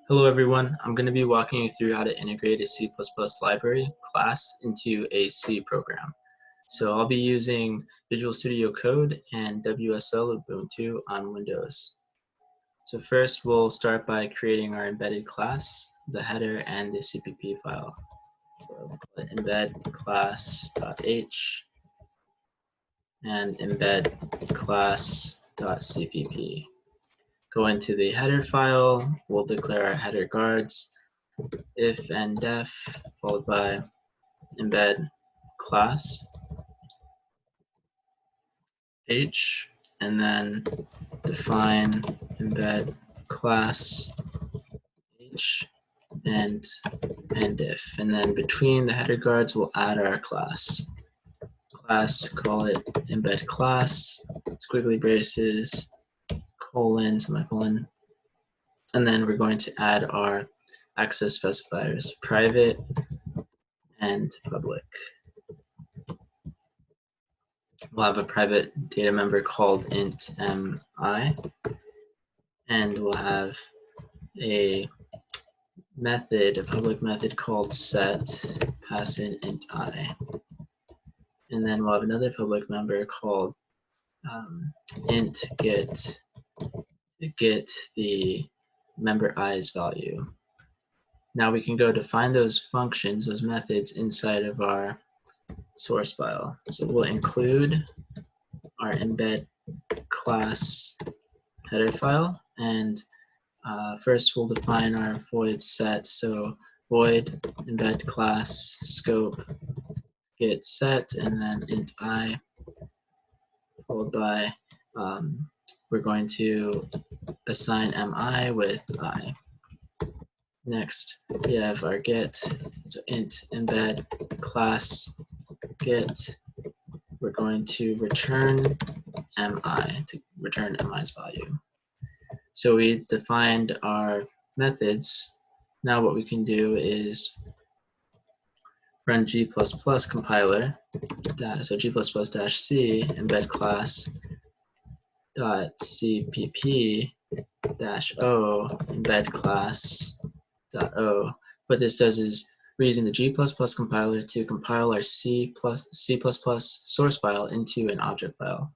Hello everyone, I'm going to be walking you through how to integrate a C++ library class into a C program. So I'll be using Visual Studio Code and WSL Ubuntu on Windows. So first we'll start by creating our embedded class, the header, and the CPP file. So embed_class.h and embed_class.cpp. Go into the header file, we'll declare our header guards, if and def, followed by embed class h, and then define embed class h and if, and then between the header guards we'll add our class, call it embed class, squiggly braces, colon, semicolon, and then we're going to add our access specifiers, private and public. We'll have a private data member called int mi, and we'll have a method, a public method called set, pass in int I. And then we'll have another public member called int get, to get the member i's value. Now we can go define those functions, those methods inside of our source file. So we'll include our embed class header file, and first we'll define our void set. So void embed class scope get set, and then int I, followed by we're going to assign mi with I. Next we have our get, so int embed class get, we're going to return mi, to return mi's value. So we defined our methods. Now what we can do is run g++ compiler, so g++ -c embed class .cpp -o embed class .o. What this does is we're using the g++ compiler to compile our C++ source file into an object file.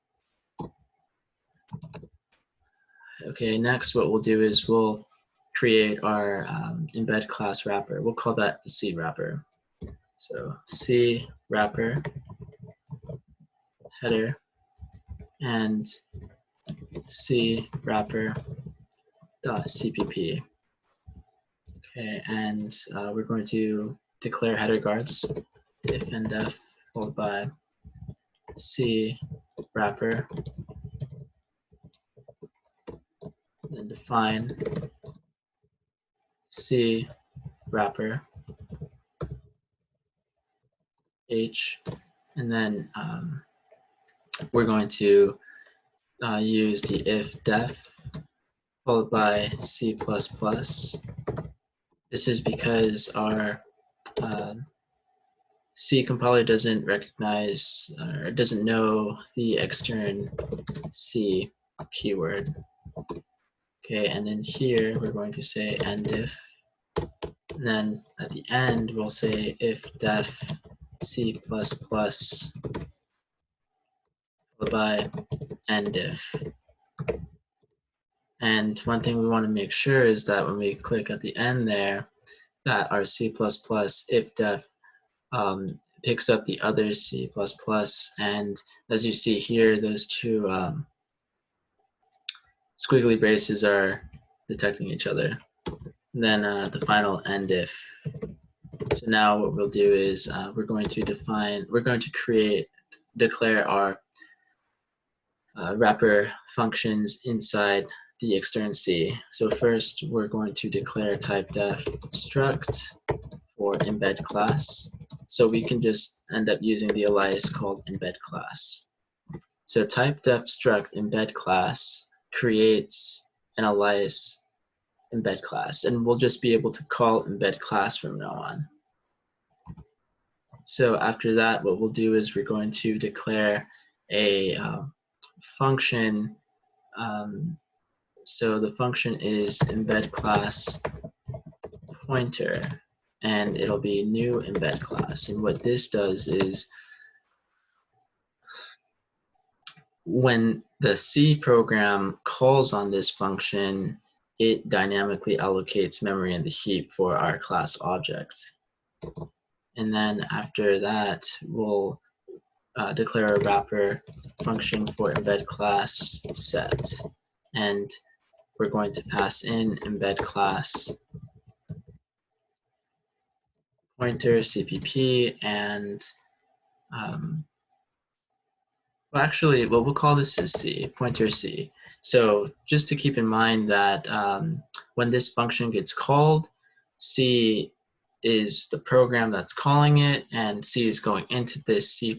Okay, next what we'll do is we'll create our embed class wrapper. We'll call that the CWrapper. So CWrapper header and CWrapper.cpp. Okay, and we're going to declare header guards, if and def, followed by CWrapper, then define CWrapper h, and then we're going to use the if def followed by C++. This is because our C compiler doesn't recognize or doesn't know the extern C keyword. Okay, and then here we're going to say end if, and then at the end we'll say if def C++ followed by end if. And one thing we want to make sure is that when we click at the end there, that our C++ if def picks up the other C++, and as you see here, those two squiggly braces are detecting each other. And then the final end if. So now what we'll do is we're going to declare our wrapper functions inside the extern C. So first we're going to declare type def struct for embed class. So we can just end up using the alias called embed class. So type def struct embed class creates an alias embed class, and we'll just be able to call embed class from now on. So after that, what we'll do is we're going to declare a function. So the function is embed class pointer, and it'll be new embed class. And what this does is when the C program calls on this function, it dynamically allocates memory in the heap for our class object. And then after that, we'll declare a wrapper function for embed class set. And we're going to pass in embed class pointer CPP and well, actually, well, we'll call this as C, pointer C. So just to keep in mind that when this function gets called, C is the program that's calling it, and C is going into this C++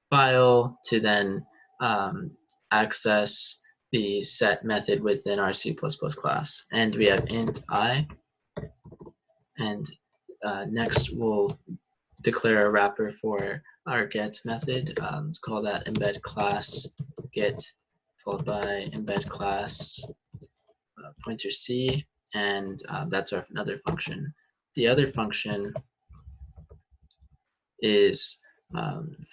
file to then access the set method within our C++ class. And we have int I, and next we'll declare a wrapper for our get method. Let's call that embed class get followed by embed class pointer C, and that's our another function. The other function is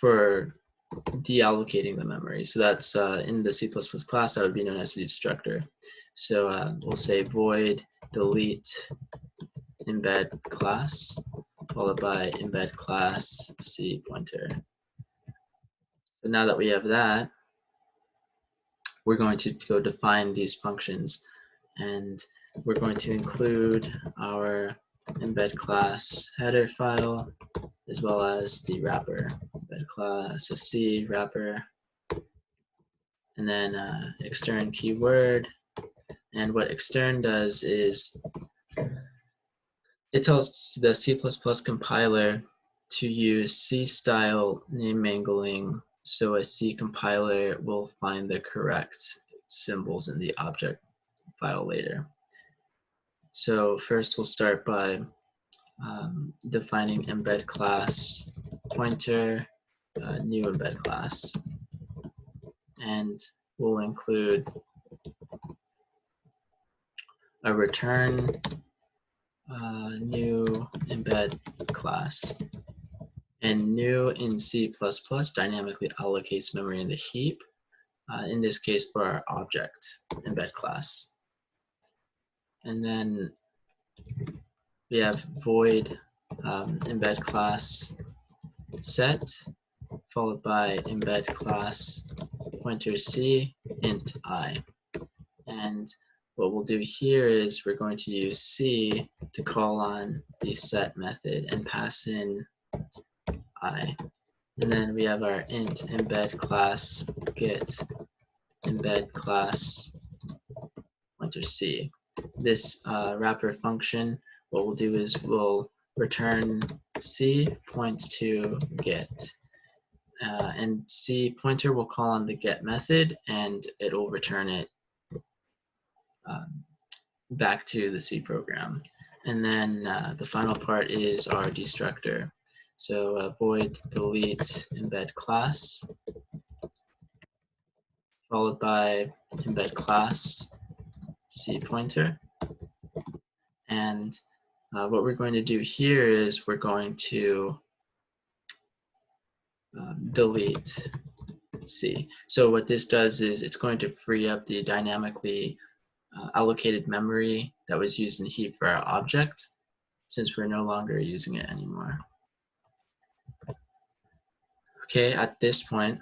for deallocating the memory. So that's in the C++ class, that would be known as the destructor. So we'll say void delete embed class followed by embed class C pointer. So now that we have that, we're going to go define these functions, and we're going to include our embed class header file as well as the wrapper, embed class of C wrapper, and then extern keyword. And what extern does is it tells the C++ compiler to use C style name mangling, so a C compiler will find the correct symbols in the object file later. So first we'll start by defining embed class pointer new embed class, and we'll include a return new embed class. And new in C++ dynamically allocates memory in the heap, in this case for our object embed class. And then we have void embed class set followed by embed class pointer C int I. And what we'll do here is we're going to use C to call on the set method and pass in I. And then we have our int embed class get embed class pointer C. This wrapper function, what we'll do is we'll return C points to get. And C pointer will call on the get method, and it will return it back to the C program. And then the final part is our destructor. So void delete embed class followed by embed class C pointer. And what we're going to do here is we're going to delete C. So what this does is it's going to free up the dynamically allocated memory that was used in heap for our object, since we're no longer using it anymore. Okay, at this point,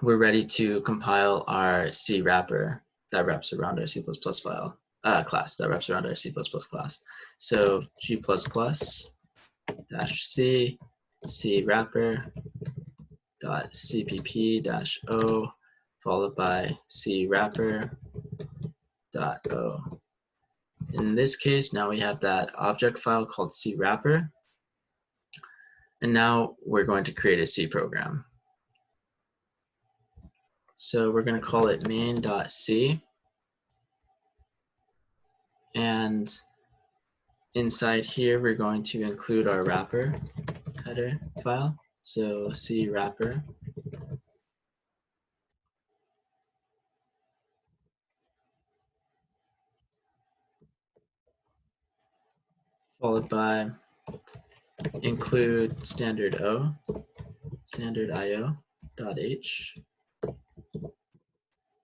we're ready to compile our C wrapper that wraps around our C++ file class that wraps around our C++ class. So G++ -C CWrapper dot cpp -o followed by CWrapper dot o. In this case, now we have that object file called CWrapper, and now we're going to create a C program. So we're going to call it main.c, and inside here we're going to include our wrapper header file. So CWrapper. followed by include standard io dot h,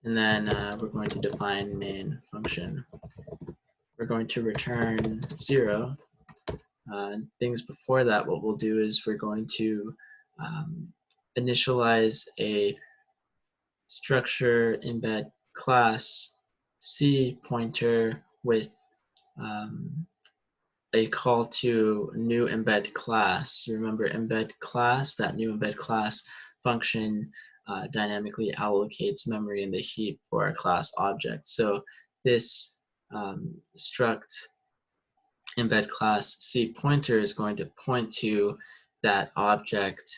and then we're going to define main function. We're going to return 0. Things before that, what we'll do is we're going to initialize a structure embed class C pointer with a call to new embed class. Remember, embed class, that new embed class function dynamically allocates memory in the heap for a class object. So this struct embed class C pointer is going to point to that object,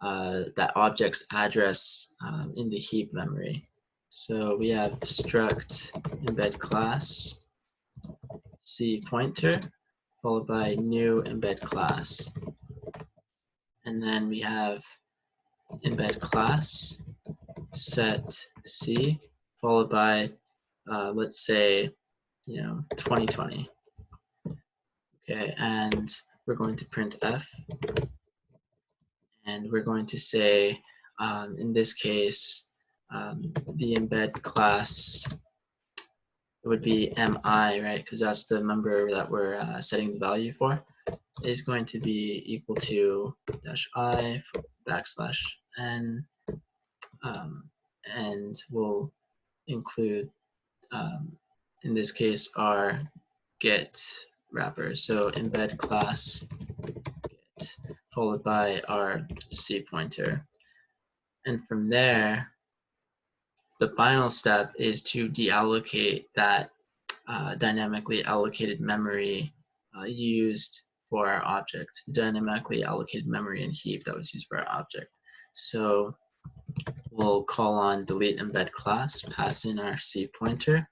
that object's address in the heap memory. So we have struct embed class C pointer followed by new embed class, and then we have embed class set C followed by let's say 2020. Okay, and we're going to print f, and we're going to say in this case the embed class would be mi, right, because that's the member that we're setting the value for, is going to be equal to -i \n, and we'll include in this case our get wrapper. So embed class get followed by our C pointer, and from there the final step is to deallocate that dynamically allocated memory used for our object, dynamically allocated memory in heap that was used for our object. So we'll call on delete embed class, pass in our C pointer,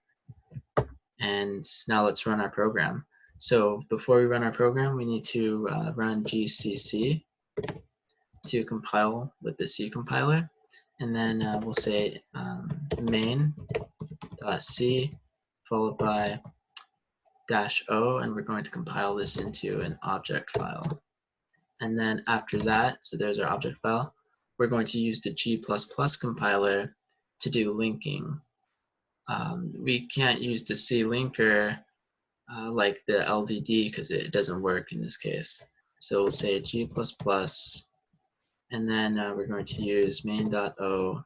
and now let's run our program. So before we run our program, we need to run gcc to compile with the C compiler, and then we'll say main.c followed by -o, and we're going to compile this into an object file. And then after that, so there's our object file, we're going to use the G++ compiler to do linking. We can't use the C linker like the LDD because it doesn't work in this case. So we'll say G++, and then we're going to use main.o.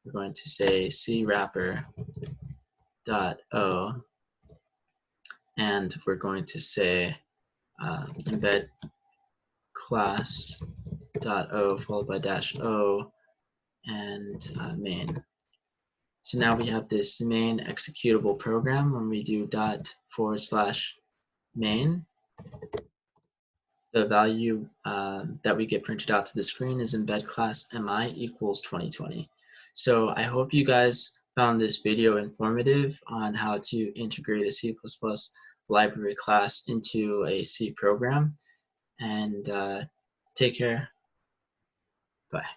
We're going to say CWrapper.o, and we're going to say embed class.o followed by -o and main. So now we have this main executable program. When we do ./main, the value that we get printed out to the screen is embed class mi equals 2020. So I hope you guys found this video informative on how to integrate a C++ library class into a C program. And take care. Bye.